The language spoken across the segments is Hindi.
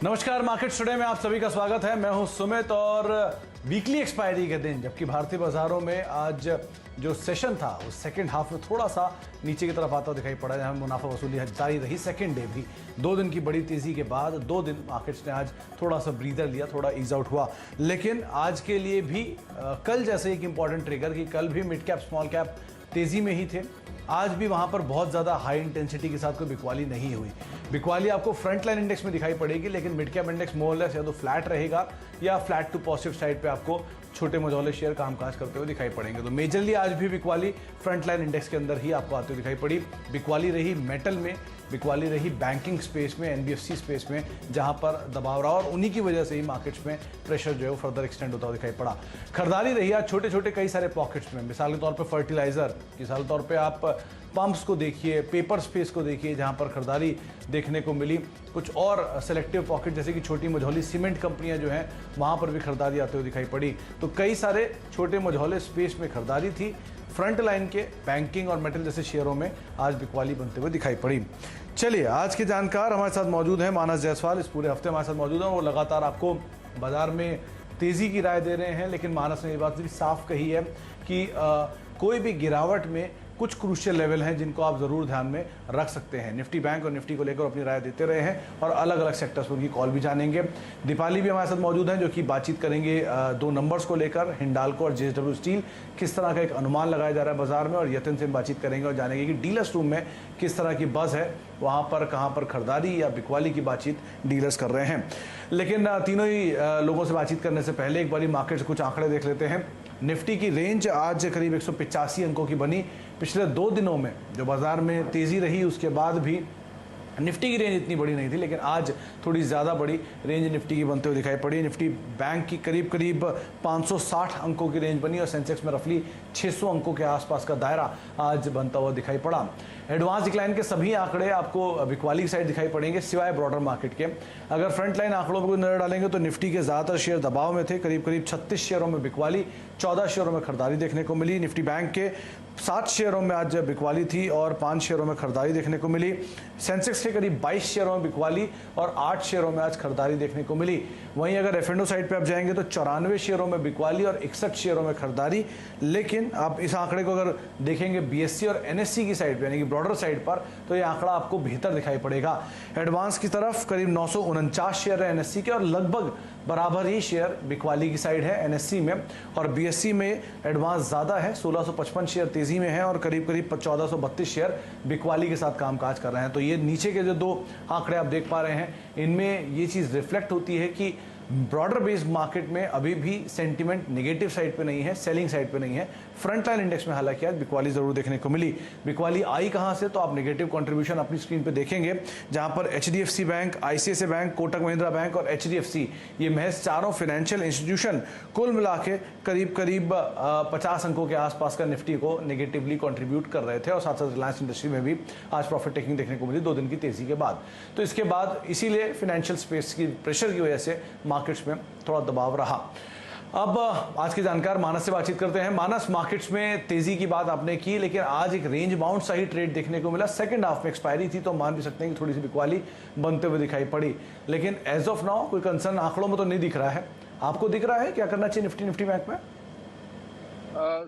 नमस्कार, मार्केट टुडे में आप सभी का स्वागत है। मैं हूं सुमित और वीकली एक्सपायरी के दिन जबकि भारतीय बाजारों में आज जो सेशन था उस सेकंड हाफ में थोड़ा सा नीचे की तरफ आता दिखाई पड़ा, जहां मुनाफा वसूली जारी रही। सेकंड डे भी 2 दिन की बड़ी तेजी के बाद 2 दिन मार्केट्स ने आज थोड़ा सा ब्रीदर लिया, थोड़ा ईज आउट हुआ। लेकिन आज के लिए भी कल जैसे एक इंपॉर्टेंट ट्रिगर कि कल भी मिड कैप स्मॉल कैप तेजी में ही थे, आज भी वहां पर बहुत ज़्यादा हाई इंटेंसिटी के साथ कोई बिकवाली नहीं हुई। बिकवाली आपको फ्रंट लाइन इंडेक्स में दिखाई पड़ेगी, लेकिन mid cap index more less या तो फ्लैट रहेगा या फ्लैट टू पॉजिटिव साइड पे आपको छोटे मझौले शेयर कामकाज करते हुए दिखाई पड़ेंगे। तो मेजरली आज भी बिकवाली फ्रंट लाइन इंडेक्स के अंदर ही आपको आते हुए दिखाई पड़ी। बिकवाली रही मेटल में, बिकवाली रही बैंकिंग स्पेस में, एनबीएफसी स्पेस में, जहां पर दबाव रहा और उन्हीं की वजह से ही मार्केट्स में प्रेशर जो है वो फर्दर एक्सटेंड होता हुआ दिखाई पड़ा। खरीदारी रही आज छोटे छोटे कई सारे पॉकेट्स में, मिसाल के तौर पर फर्टिलाइजर, मिसाल के तौर पर आप पंप्स को देखिए, पेपर स्पेस को देखिए, जहां पर खरीदारी देखने को मिली। कुछ और सेलेक्टिव पॉकेट जैसे कि छोटी मझौली सीमेंट कंपनियां जो हैं वहां पर भी खरीदारी आते हुए दिखाई पड़ी। तो कई सारे छोटे मझौले स्पेस में खरीदारी थी। फ्रंट लाइन के बैंकिंग और मेटल जैसे शेयरों में आज बिकवाली बनते हुए दिखाई पड़ी। चलिए, आज के जानकार हमारे साथ मौजूद हैं। मानस जायसवाल इस पूरे हफ्ते हमारे साथ मौजूद हैं। वो लगातार आपको बाजार में तेजी की राय दे रहे हैं, लेकिन मानस ने ये बात भी साफ कही है कि कोई भी गिरावट में कुछ क्रूशियल लेवल हैं जिनको आप जरूर ध्यान में रख सकते हैं। निफ्टी बैंक और निफ्टी को लेकर अपनी राय देते रहे हैं और अलग अलग सेक्टर्स पर उनकी कॉल भी जानेंगे। दीपाली भी हमारे साथ मौजूद हैं जो कि बातचीत करेंगे 2 नंबर्स को लेकर, हिंडाल्को और जेएसडब्ल्यू स्टील, किस तरह का एक अनुमान लगाया जा रहा है बाजार में। और यतिन से बातचीत करेंगे और जानेंगे कि डीलर्स रूम में किस तरह की बज़ है, वहाँ पर कहाँ पर खरीदारी या बिकवाली की बातचीत डीलर्स कर रहे हैं। लेकिन तीनों ही लोगों से बातचीत करने से पहले एक बारी मार्केट से कुछ आंकड़े देख लेते हैं। निफ्टी की रेंज आज करीब 185 अंकों की बनी। पिछले 2 दिनों में जो बाजार में तेजी रही उसके बाद भी निफ्टी की रेंज इतनी बड़ी नहीं थी, लेकिन आज थोड़ी ज़्यादा बड़ी रेंज निफ्टी की बनते हुए दिखाई पड़ी। निफ्टी बैंक की करीब करीब 560 अंकों की रेंज बनी और सेंसेक्स में रफली 600 अंकों के आसपास का दायरा आज बनता हुआ दिखाई पड़ा। एडवांस डिक्लाइन के सभी आंकड़े आपको बिकवाली की साइड दिखाई पड़ेंगे सिवाय ब्रॉडर मार्केट के। अगर फ्रंट लाइन आंकड़ों पर नजर डालेंगे तो निफ्टी के ज़्यादातर शेयर दबाव में थे। करीब करीब 36 शेयरों में बिकवाली, 14 शेयरों में खरीदारी देखने को मिली। निफ्टी बैंक के 7 शेयरों में आज बिकवाली थी और 5 शेयरों में खरीदारी देखने को मिली। सेंसेक्स के करीब 22 शेयरों में बिकवाली और 8 शेयरों में आज खरीदारी देखने को मिली। वहीं अगर एफ&ओ साइड पे आप जाएंगे तो 94 शेयरों में बिकवाली और 61 शेयरों में खरीदारी। लेकिन आप इस आंकड़े को अगर देखेंगे बीएससी और एनएससी की साइड पे, यानी कि ब्रॉडर साइड पर, तो ये आंकड़ा आपको बेहतर दिखाई पड़ेगा। एडवांस की तरफ करीब 949 शेयर है एनएससी के और लगभग बराबर ही शेयर बिकवाली की साइड है एनएससी में। और बीएससी में एडवांस ज़्यादा है, 1655 शेयर तेजी में है और करीब करीब 1432 शेयर बिकवाली के साथ कामकाज कर रहे हैं। तो ये नीचे के जो 2 आंकड़े आप देख पा रहे हैं, इनमें ये चीज़ रिफ्लेक्ट होती है कि ब्रॉडर बेस्ड मार्केट में अभी भी सेंटीमेंट नेगेटिव साइड पे नहीं है, सेलिंग साइड पे नहीं है। फ्रंट लाइन इंडेक्स में हालांकि आज बिकवाली जरूर देखने को मिली। बिकवाली आई कहां से, तो आप नेगेटिव कंट्रीब्यूशन अपनी स्क्रीन पे देखेंगे, जहां पर HDFC bank, ICICI bank, Kotak Mahindra bank और एचडीएफसी, ये महज 4 फाइनेंशियल इंस्टीट्यूशन कुल मिला के करीब करीब 50 अंकों के आसपास का निफ्टी को नेगेटिवली कॉन्ट्रीब्यूट कर रहे थे। और साथ साथ रिलायंस इंडस्ट्री में भी आज प्रॉफिट टेकिंग देखने को मिली 2 दिन की तेजी के बाद। तो इसके बाद इसीलिए फाइनेंशियल स्पेस की प्रेशर की वजह से मार्केट्स में थोड़ा दबाव रहा। अब आज के जानकार मानस से बातचीत करते हैं। मानस, मार्केट्स में तेजी की बात आपने की, लेकिन आज एक रेंज बाउंड सा ही ट्रेड देखने को मिला। सेकंड हाफ में एक्सपायरी थी तो मान भी सकते हैं कि थोड़ी सी बिकवाली बनते हुए दिखाई पड़ी, लेकिन एज ऑफ नाउ कोई कंसर्न आंकड़ों में तो नहीं दिख रहा है। आपको दिख रहा है क्या करना चाहिए निफ्टी बैंक में?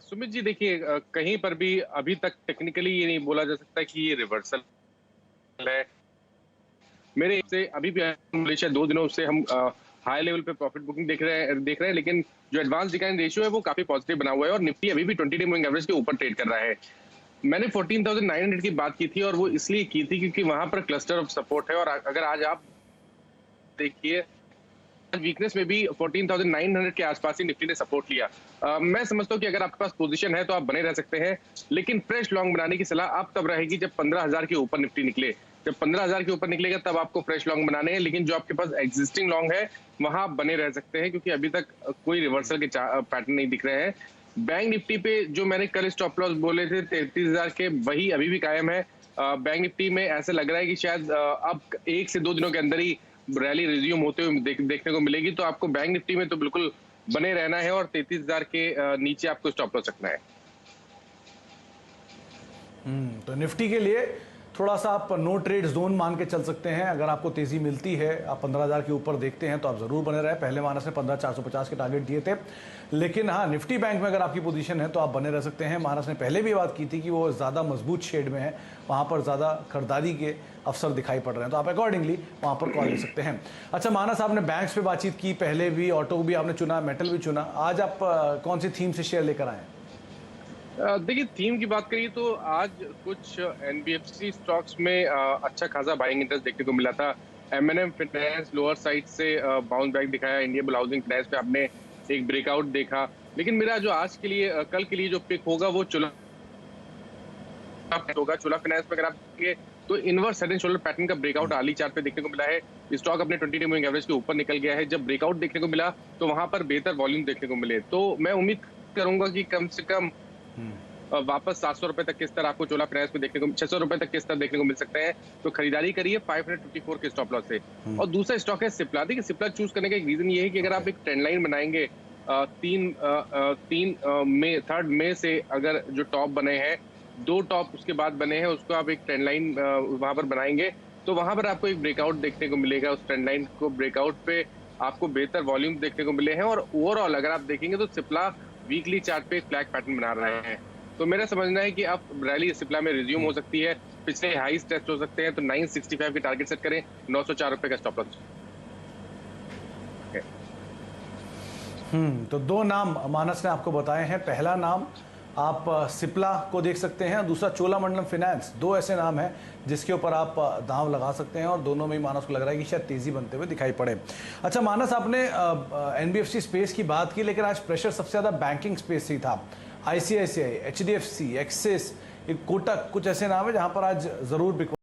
सुमित जी, देखिए, कहीं पर भी अभी तक टेक्निकली ये नहीं बोला जा सकता कि ये रिवर्सल है। मेरे हिसाब से अभी भी मलेशिया 2 दिनों से हम हाई लेवल पे प्रॉफिट बुकिंग देख रहे हैं, लेकिन जो एडवांस डिक्लाइन रेशियो है वो काफी पॉजिटिव बना हुआ है और निफ्टी अभी भी 20 डे मूविंग एवरेज के ऊपर ट्रेड कर रहा है। मैंने 14,900 की बात की थी और वो इसलिए की थी क्योंकि वहां पर क्लस्टर ऑफ सपोर्ट है। और अगर आज आप देखिए, वीकनेस में भी 14,900 के आसपास ही निफ्टी ने सपोर्ट लिया। मैं समझता हूँ कि अगर आपके पास पोजीशन है तो आप बने रह सकते हैं, लेकिन फ्रेश लॉन्ग बनाने की सलाह आप तब रहेगी जब 15,000 के ऊपर निफ्टी निकले। जब 15,000 के ऊपर निकलेगा तब आपको फ्रेश लॉन्ग बनाने हैं, लेकिन जो आपके पास एग्जिस्टिंग लॉन्ग है वहां आप बने रह सकते हैं क्योंकि अभी तक कोई रिवर्सल के पैटर्न नहीं दिख रहे हैं। बैंक निफ्टी पे जो मैंने कल स्टॉप लॉस बोले थे 33,000 के, वही अभी भी कायम है। बैंक निफ्टी में ऐसा लग रहा है कि शायद अब 1 से 2 दिनों के अंदर ही रैली रिज्यूम होते हुए देखने को मिलेगी। तो आपको बैंक निफ्टी में तो बिल्कुल बने रहना है और 33,000 के नीचे आपको स्टॉप लॉस रखना है। तो निफ्टी के लिए थोड़ा सा आप नो ट्रेड जोन मान के चल सकते हैं। अगर आपको तेजी मिलती है, आप 15,000 के ऊपर देखते हैं तो आप जरूर बने रहे। पहले मानस ने 15,450 के टारगेट दिए थे, लेकिन हाँ, निफ्टी बैंक में अगर आपकी पोजीशन है तो आप बने रह सकते हैं। मानस ने पहले भी बात की थी कि वो ज़्यादा मजबूत शेड में है, वहाँ पर ज़्यादा खरीदारी के अवसर दिखाई पड़ रहे हैं, तो आप अकॉर्डिंगली वहाँ पर कॉल ले सकते हैं। अच्छा मानस, आपने बैंक्स पे बातचीत की, पहले भी ऑटो भी आपने चुना, मेटल भी चुना, आज आप कौन सी थीम से शेयर लेकर आए? देखिए, थीम की बात करिए तो आज कुछ एनबीएफसी स्टॉक्स में अच्छा खासा बाइंग इंटरेस्ट देखने को मिला था। एमएनएम फाइनेंस लोअर साइड से बाउंस बैक दिखाया। इंडियन हाउसिंग फाइनेंस पे आपने एक ब्रेकआउट देखा। लेकिन मेरा जो आज के लिए कल के लिए जो पिक होगा वो चोला होगा। चोला फाइनेंस में अगर आप देखेंगे तो inverse head and shoulder pattern का ब्रेकआउट आर्ली चार्ट पे देखने को मिला है। स्टॉक अपने 20 डे मूविंग एवरेज के ऊपर निकल गया है। जब ब्रेकआउट देखने को मिला तो वहां पर बेहतर वॉल्यूम देखने को मिले, तो मैं उम्मीद करूंगा कि कम से कम वापस 700 रुपए तक के स्तर आपको चोला फाइनेंस में देखने को, 600 रुपए तक के स्तर देखने को मिल सकते हैं। तो खरीदारी करिए 554 के स्टॉप लॉस से। और दूसरा स्टॉक है सिप्ला। देखिए, सिप्ला चूज करने का एक रीजन ये है कि अगर आप एक ट्रेंड लाइन बनाएंगे 3 मई से अगर जो टॉप बने हैं, 2 टॉप उसके बाद बने हैं, उसको आप एक ट्रेंड लाइन वहां पर बनाएंगे तो वहां पर आपको एक ब्रेकआउट देखने को मिलेगा। उस ट्रेंड लाइन को ब्रेकआउट पे आपको बेहतर वॉल्यूम देखने को मिले हैं। और ओवरऑल अगर आप देखेंगे तो सिप्ला वीकली चार्ट पे एक फ्लैग पैटर्न बना रहे हैं। तो मेरा समझना है कि अब रैली सिप्ला में रिज्यूम हो सकती है, पिछले हाईस टेस्ट हो सकते हैं। तो 965 के टारगेट सेट करें, 904 रुपए का स्टॉप लॉस। तो 2 नाम मानस ने आपको बताए हैं। पहला नाम आप सिप्ला को देख सकते हैं, दूसरा चोलामंडलम फाइनेंस। 2 ऐसे नाम हैं जिसके ऊपर आप दांव लगा सकते हैं और दोनों में ही मानस को लग रहा है कि शायद तेजी बनते हुए दिखाई पड़े। अच्छा मानस, आपने एनबीएफसी स्पेस की बात की, लेकिन आज प्रेशर सबसे ज़्यादा बैंकिंग स्पेस से ही था। आईसीआईसीआई, एचडीएफसी, एक्सिस, कोटक, कुछ ऐसे नाम है जहां पर आज जरूर